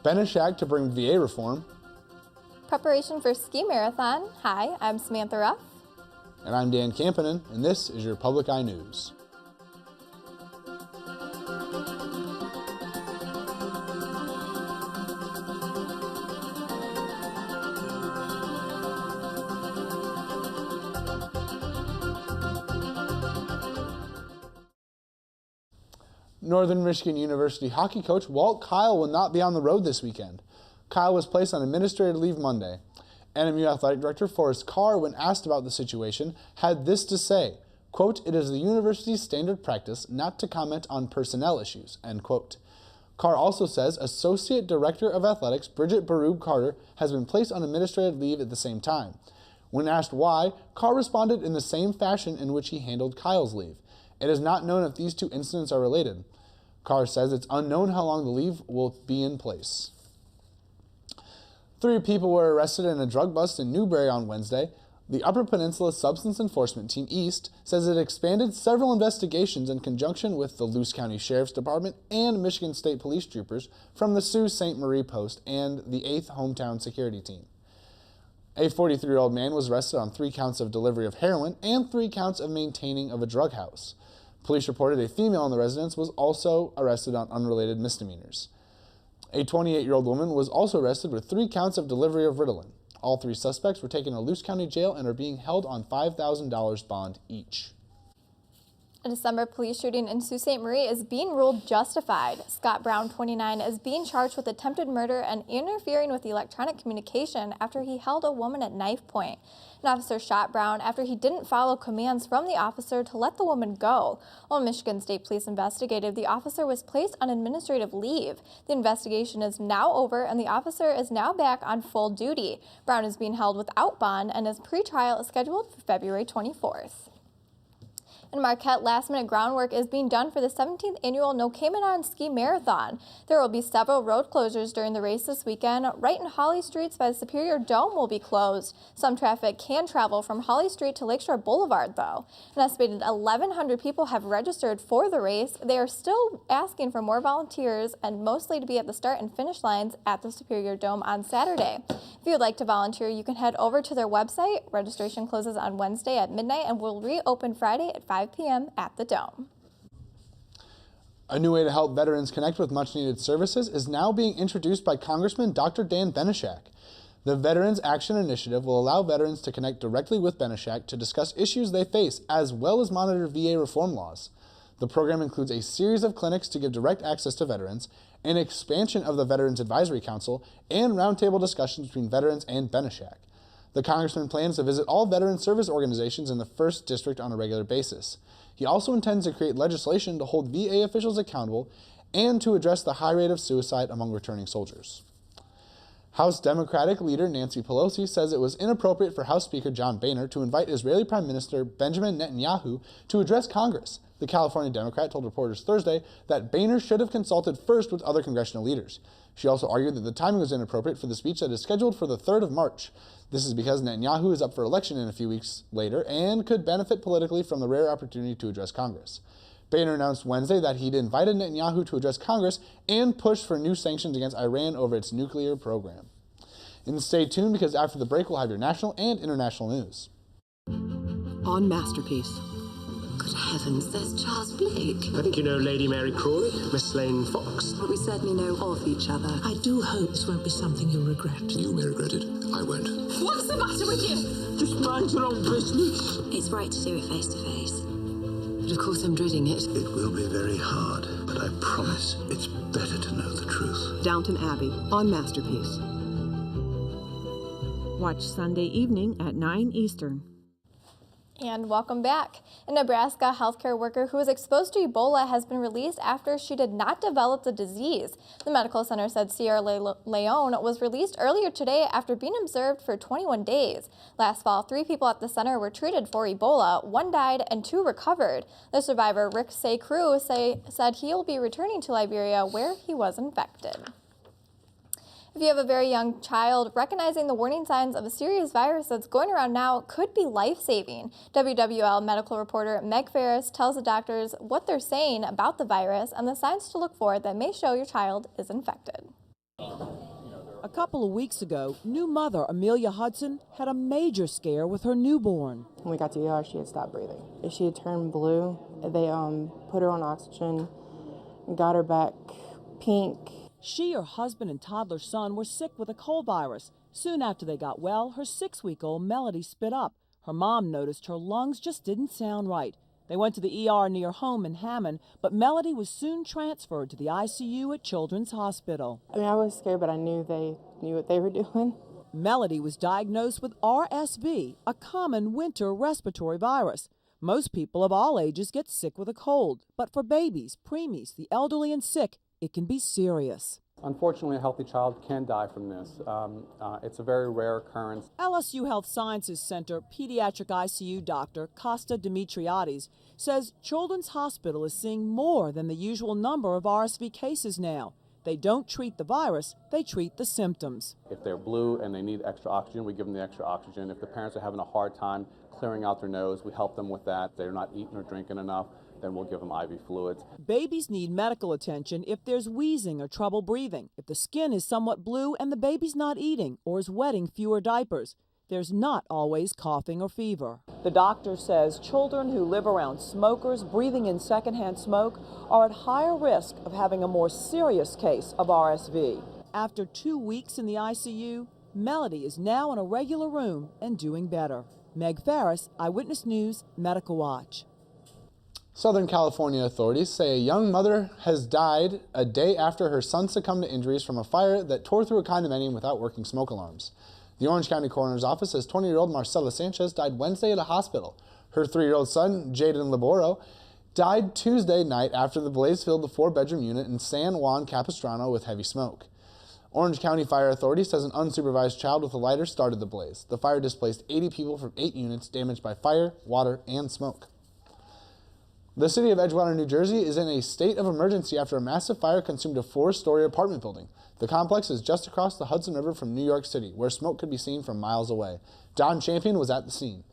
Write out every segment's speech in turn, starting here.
Benishak to bring VA reform. Preparation for ski marathon. Hi, I'm Samantha Ruff. And I'm Dan Kampanen, and this is your Public Eye News. Northern Michigan University hockey coach Walt Kyle will not be on the road this weekend. Kyle was placed on administrative leave Monday. NMU Athletic Director Forrest Carr, when asked about the situation, had this to say, quote, "It is the university's standard practice not to comment on personnel issues," end quote. Carr also says Associate Director of Athletics Bridget Barub-Carter has been placed on administrative leave at the same time. When asked why, Carr responded in the same fashion in which he handled Kyle's leave. It is not known if these two incidents are related. Carr says it's unknown how long the leave will be in place. 3 people were arrested in a drug bust in Newberry on Wednesday. The Upper Peninsula Substance Enforcement Team East says it expanded several investigations in conjunction with the Luce County Sheriff's Department and Michigan State Police troopers from the Sault Ste. Marie Post and the 8th Hometown Security Team. A 43-year-old man was arrested on 3 counts of delivery of heroin and 3 counts of maintaining of a drug house. Police reported a female in the residence was also arrested on unrelated misdemeanors. A 28-year-old woman was also arrested with 3 counts of delivery of Ritalin. All 3 suspects were taken to Luce County Jail and are being held on $5,000 bond each. A December police shooting in Sault Ste. Marie is being ruled justified. Scott Brown, 29, is being charged with attempted murder and interfering with electronic communication after he held a woman at knife point. An officer shot Brown after he didn't follow commands from the officer to let the woman go. While Michigan State Police investigated, the officer was placed on administrative leave. The investigation is now over and the officer is now back on full duty. Brown is being held without bond and his pretrial is scheduled for February 24th. In Marquette, last-minute groundwork is being done for the 17th annual No Cayman on Ski Marathon. There will be several road closures during the race this weekend. Wright and Holly Streets by the Superior Dome will be closed. Some traffic can travel from Holly Street to Lakeshore Boulevard, though. An estimated 1,100 people have registered for the race. They are still asking for more volunteers and mostly to be at the start and finish lines at the Superior Dome on Saturday. If you would like to volunteer, you can head over to their website. Registration closes on Wednesday at midnight and will reopen Friday at 5 p.m. at the Dome. A new way to help veterans connect with much-needed services is now being introduced by Congressman Dr. Dan Benishak. The Veterans Action Initiative will allow veterans to connect directly with Benishak to discuss issues they face, as well as monitor VA reform laws. The program includes a series of clinics to give direct access to veterans, an expansion of the Veterans Advisory Council, and roundtable discussions between veterans and Benishak. The congressman plans to visit all veteran service organizations in the 1st District on a regular basis. He also intends to create legislation to hold VA officials accountable and to address the high rate of suicide among returning soldiers. House Democratic leader Nancy Pelosi says it was inappropriate for House Speaker John Boehner to invite Israeli Prime Minister Benjamin Netanyahu to address Congress. The California Democrat told reporters Thursday that Boehner should have consulted first with other congressional leaders. She also argued that the timing was inappropriate for the speech that is scheduled for the 3rd of March. This is because Netanyahu is up for election in a few weeks later and could benefit politically from the rare opportunity to address Congress. Boehner announced Wednesday that he'd invited Netanyahu to address Congress and push for new sanctions against Iran over its nuclear program. And stay tuned because after the break we'll have your national and international news. On Masterpiece. Good heavens, there's Charles Blake. I think you know Lady Mary Crawley, Miss Lane Fox. But we certainly know of each other. I do hope this won't be something you'll regret. You may regret it. I won't. What's the matter with you? Just mind your own business. It's right to do it face to face. But of course I'm dreading it. It will be very hard, but I promise it's better to know the truth. Downton Abbey on Masterpiece. Watch Sunday evening at 9 Eastern. And welcome back. A Nebraska healthcare worker who was exposed to Ebola has been released after she did not develop the disease. The medical center said Sierra Leone was released earlier today after being observed for 21 days. Last fall, 3 people at the center were treated for Ebola. 1 died and 2 recovered. The survivor, Rick Say-Crew, said he'll be returning to Liberia where he was infected. If you have a very young child, recognizing the warning signs of a serious virus that's going around now could be life-saving. WWL medical reporter Meg Ferris tells the doctors what they're saying about the virus and the signs to look for that may show your child is infected. A couple of weeks ago, new mother Amelia Hudson had a major scare with her newborn. When we got to the ER, she had stopped breathing. She had turned blue. They put her on oxygen, got her back pink. She, her husband, and toddler son were sick with a cold virus. Soon after they got well, her 6-week-old Melody spit up. Her mom noticed her lungs just didn't sound right. They went to the ER near home in Hammond, but Melody was soon transferred to the ICU at Children's Hospital. I mean, I was scared, but I knew they knew what they were doing. Melody was diagnosed with RSV, a common winter respiratory virus. Most people of all ages get sick with a cold, but for babies, preemies, the elderly, and sick, it can be serious. Unfortunately, a healthy child can die from this. It's a very rare occurrence. LSU Health Sciences Center pediatric ICU doctor Costa Dimitriades says Children's Hospital is seeing more than the usual number of RSV cases now. They don't treat the virus, they treat the symptoms. If they're blue and they need extra oxygen, we give them the extra oxygen. If the parents are having a hard time clearing out their nose, we help them with that. If they're not eating or drinking enough, then we'll give them IV fluids. Babies need medical attention if there's wheezing or trouble breathing, if the skin is somewhat blue and the baby's not eating or is wetting fewer diapers. There's not always coughing or fever. The doctor says children who live around smokers breathing in secondhand smoke are at higher risk of having a more serious case of RSV. After 2 weeks in the ICU, Melody is now in a regular room and doing better. Meg Ferris, Eyewitness News, Medical Watch. Southern California authorities say a young mother has died a day after her son succumbed to injuries from a fire that tore through a condominium without working smoke alarms. The Orange County Coroner's Office says 20-year-old Marcela Sanchez died Wednesday at a hospital. Her 3-year-old son, Jaden Liboro, died Tuesday night after the blaze filled the 4-bedroom unit in San Juan Capistrano with heavy smoke. Orange County Fire Authority says an unsupervised child with a lighter started the blaze. The fire displaced 80 people from 8 units damaged by fire, water, and smoke. The city of Edgewater, New Jersey is in a state of emergency after a massive fire consumed a 4-story apartment building. The complex is just across the Hudson River from New York City, where smoke could be seen from miles away. Don Champion was at the scene.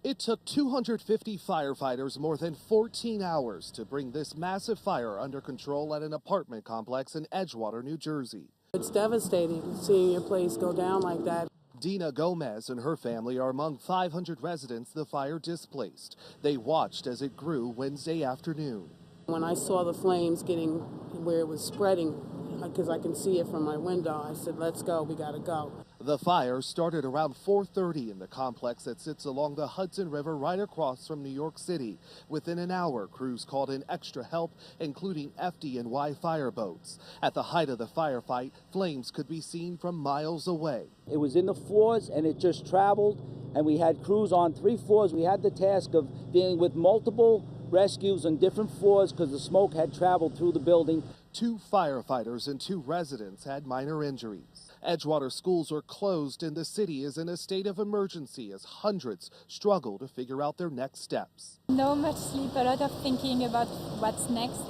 It took 250 firefighters more than 14 hours to bring this massive fire under control at an apartment complex in Edgewater, New Jersey. It's devastating seeing your place go down like that. Dina Gomez and her family are among 500 residents the fire displaced. They watched as it grew Wednesday afternoon. When I saw the flames getting where it was spreading, because I can see it from my window, I said, let's go, we gotta go. The fire started around 4:30 in the complex that sits along the Hudson River right across from New York City. Within an hour, crews called in extra help, including FDNY fireboats. At the height of the firefight, flames could be seen from miles away. It was in the floors and it just traveled, and we had crews on 3 floors. We had the task of dealing with multiple rescues on different floors because the smoke had traveled through the building. 2 firefighters and 2 residents had minor injuries. Edgewater schools are closed and the city is in a state of emergency as hundreds struggle to figure out their next steps. No much sleep, a lot of thinking about what's next.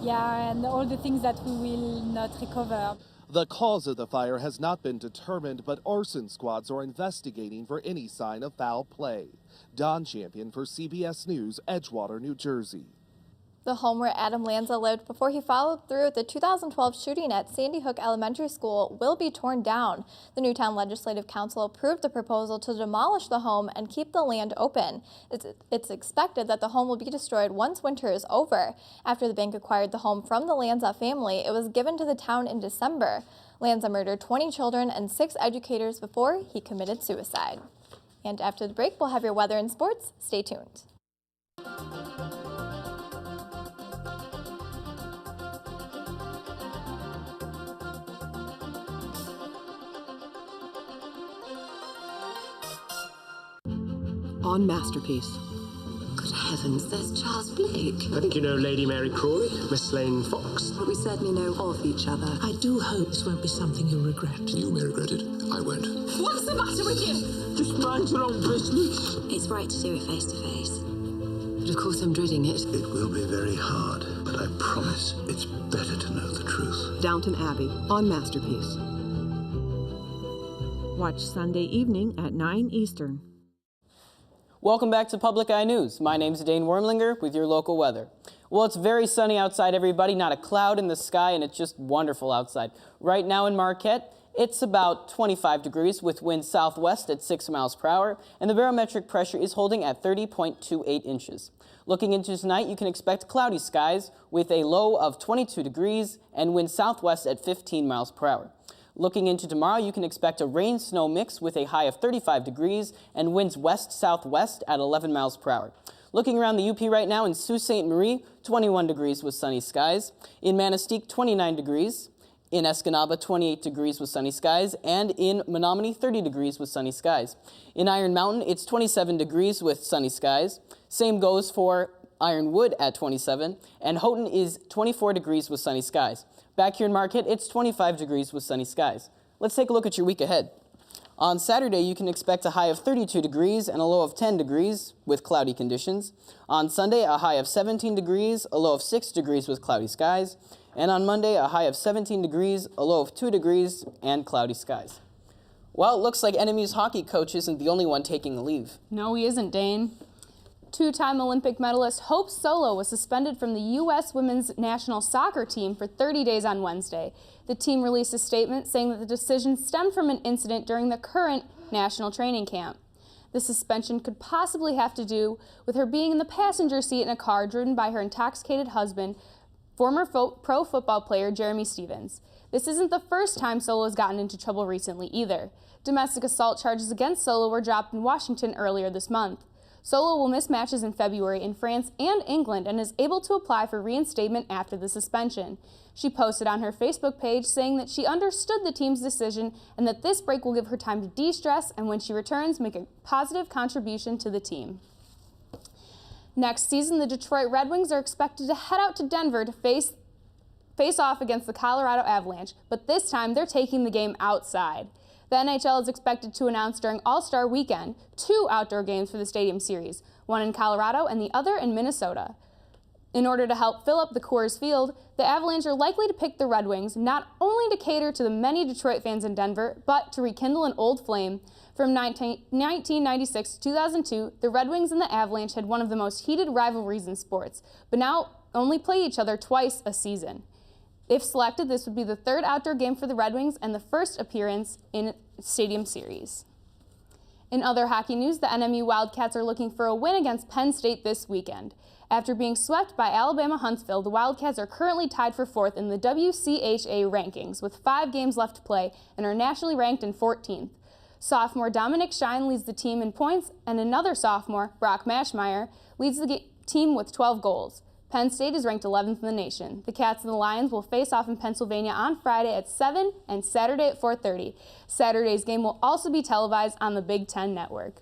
And all the things that we will not recover. The cause of the fire has not been determined, but arson squads are investigating for any sign of foul play. Don Champion for CBS News, Edgewater, New Jersey. The home where Adam Lanza lived before he followed through with the 2012 shooting at Sandy Hook Elementary School will be torn down. The Newtown Legislative Council approved the proposal to demolish the home and keep the land open. It's expected that the home will be destroyed once winter is over. After the bank acquired the home from the Lanza family, it was given to the town in December. Lanza murdered 20 children and 6 educators before he committed suicide. And after the break, we'll have your weather and sports. Stay tuned. On Masterpiece. Good heavens, there's Charles Blake. I think you know Lady Mary Crawley, Miss Lane Fox. But we certainly know of each other. I do hope this won't be something you'll regret. You may regret it. I won't. What's the matter with you? Just mind your own business. It's right to do it face to face. But of course I'm dreading it. It will be very hard, but I promise it's better to know the truth. Downton Abbey on Masterpiece. Watch Sunday evening at 9 Eastern. Welcome back to Public Eye News. My name's Dane Wormlinger with your local weather. Well, it's very sunny outside, everybody. Not a cloud in the sky, and it's just wonderful outside. Right now in Marquette, it's about 25 degrees with winds southwest at 6 miles per hour, and the barometric pressure is holding at 30.28 inches. Looking into tonight, you can expect cloudy skies with a low of 22 degrees and winds southwest at 15 miles per hour. Looking into tomorrow, you can expect a rain-snow mix with a high of 35 degrees and winds west-southwest at 11 miles per hour. Looking around the UP right now in Sault Ste. Marie, 21 degrees with sunny skies. In Manistee, 29 degrees. In Escanaba, 28 degrees with sunny skies. And in Menominee, 30 degrees with sunny skies. In Iron Mountain, it's 27 degrees with sunny skies. Same goes for Ironwood at 27. And Houghton is 24 degrees with sunny skies. Back here in Marquette, it's 25 degrees with sunny skies. Let's take a look at your week ahead. On Saturday, you can expect a high of 32 degrees and a low of 10 degrees with cloudy conditions. On Sunday, a high of 17 degrees, a low of 6 degrees with cloudy skies. And on Monday, a high of 17 degrees, a low of 2 degrees, and cloudy skies. Well, it looks like NMU's hockey coach isn't the only one taking a leave. No, he isn't, Dane. Two-time Olympic medalist Hope Solo was suspended from the U.S. women's national soccer team for 30 days on Wednesday. The team released a statement saying that the decision stemmed from an incident during the current national training camp. The suspension could possibly have to do with her being in the passenger seat in a car driven by her intoxicated husband, former pro football player Jeremy Stevens. This isn't the first time Solo has gotten into trouble recently either. Domestic assault charges against Solo were dropped in Washington earlier this month. Solo will miss matches in February in France and England and is able to apply for reinstatement after the suspension. She posted on her Facebook page saying that she understood the team's decision and that this break will give her time to de-stress and when she returns, make a positive contribution to the team. Next season, the Detroit Red Wings are expected to head out to Denver to face off against the Colorado Avalanche, but this time they're taking the game outside. The NHL is expected to announce during All-Star Weekend 2 outdoor games for the Stadium Series, one in Colorado and the other in Minnesota. In order to help fill up the Coors Field, the Avalanche are likely to pick the Red Wings not only to cater to the many Detroit fans in Denver, but to rekindle an old flame. From 1996 to 2002, the Red Wings and the Avalanche had one of the most heated rivalries in sports, but now only play each other twice a season. If selected, this would be the 3rd outdoor game for the Red Wings and the 1st appearance in Stadium Series. In other hockey news, the NMU Wildcats are looking for a win against Penn State this weekend. After being swept by Alabama Huntsville, the Wildcats are currently tied for 4th in the WCHA rankings with 5 games left to play and are nationally ranked in 14th. Sophomore Dominic Shine leads the team in points, and another sophomore, Brock Mashmeyer, leads the team with 12 goals. Penn State is ranked 11th in the nation. The Cats and the Lions will face off in Pennsylvania on Friday at 7 and Saturday at 4:30. Saturday's game will also be televised on the Big Ten Network.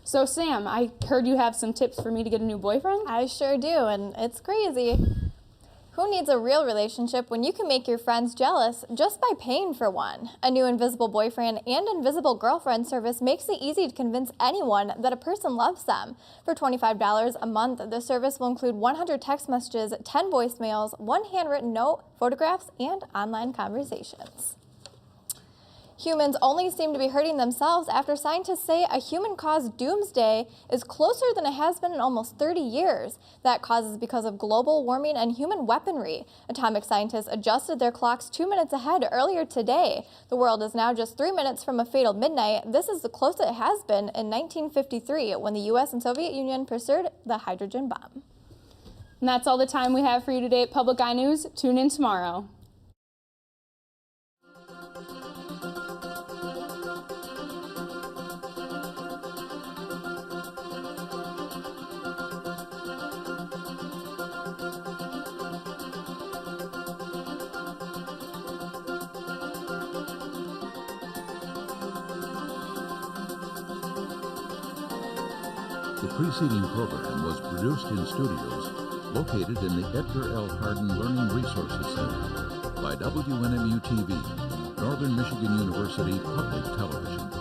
So, Sam, I heard you have some tips for me to get a new boyfriend? I sure do, and it's crazy. Who needs a real relationship when you can make your friends jealous just by paying for one? A new Invisible Boyfriend and Invisible Girlfriend service makes it easy to convince anyone that a person loves them. For $25 a month, the service will include 100 text messages, 10 voicemails, 1 handwritten note, photographs, and online conversations. Humans only seem to be hurting themselves after scientists say a human-caused doomsday is closer than it has been in almost 30 years. That cause is because of global warming and human weaponry. Atomic scientists adjusted their clocks 2 minutes ahead earlier today. The world is now just 3 minutes from a fatal midnight. This is the closest it has been in 1953 when the U.S. and Soviet Union pursued the hydrogen bomb. And that's all the time we have for you today at Public Eye News. Tune in tomorrow. The preceding program was produced in studios located in the Edgar L. Hardin Learning Resources Center by WNMU-TV, Northern Michigan University Public Television.